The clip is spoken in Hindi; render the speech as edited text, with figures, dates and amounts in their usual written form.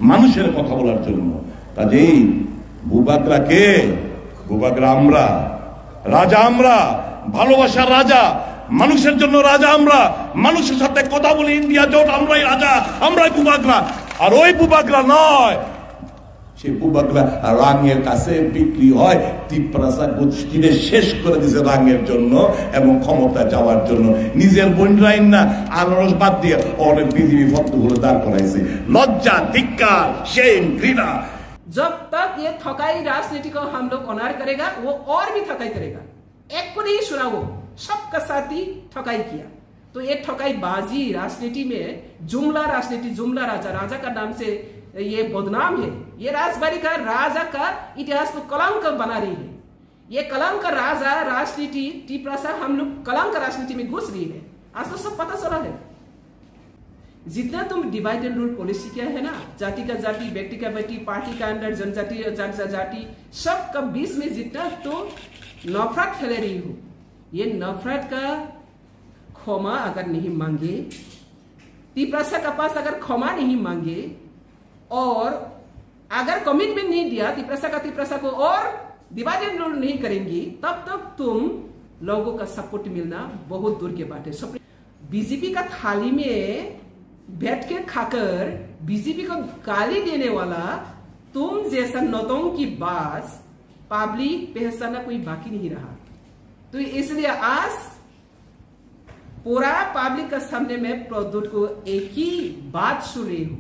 মানুষের কথা বলার জন্য। কাজেই বুবাগরা কে? বুবাগরা আমরা, রাজা আমরা, ভালোবাসার রাজা, মানুষের জন্য রাজা আমরা, মানুষের সাথে কথা বলি ইন্ডিয়া জোট, আমরাই রাজা, আমরাই বুবাগরা। আর ওই বুবাগরা নয়, সে বুবাগরা রাঙের কাছে বিক্রি হয়। তিপ্রাসা গোষ্ঠীকে শেষ করে দিয়েছে রাঙের জন্য এবং ক্ষমতা যাওয়ার জন্য। নিজের বোনরাই না, আনারস বাদ দিয়ে অনেক বিজেপি ভক্তগুলো দাঁড় করাইছে। লজ্জা, ধিক্কার, शेम, घृणा। जब तक ये ठकाई राजनीति को हम लोग ऑनर करेगा, वो और भी ठकाई करेगा। एक को नहीं सुना, वो सबका साथ ही ठकाई किया। तो ये ठकाई बाजी राजनीति में जुमला राजनीति, जुमला राजा, राजा का नाम से ये बदनाम है। ये राजबाड़ी का राजा का इतिहास को कलंक बना रही है। ये कलंक राजा राजनीति टिप्रासा हम लोग कलंक राजनीति में घुस रही है। आज तो सब पता चला है। जितना तुम डिवाइड एंड रूल पॉलिसी क्या है ना, जाति का जाति, व्यक्ति का व्यक्ति, पार्टी का अंडर, जनजाति जाति, सब का बीच में जितना तुम नफरत फैला रही हो, ये नफरत का क्षमा अगर नहीं मांगे, तिप्रासा का पास अगर क्षमा नहीं मांगे और अगर कमिटमेंट नहीं दिया तिप्रासा को और डिवाइड एंड रूल नहीं करेंगी, तब तक तुम लोगों का सपोर्ट मिलना बहुत दूर के बात है। बीजेपी का थाली में बैठ के खाकर बीजेपी को गाली देने वाला तुम जैसा नौटंकी बाज पब्लिक पहचाना कोई बाकी नहीं रहा। तो इसलिए आज पूरा पब्लिक के सामने में प्रद्युत को एक ही बात सुन रही हूं,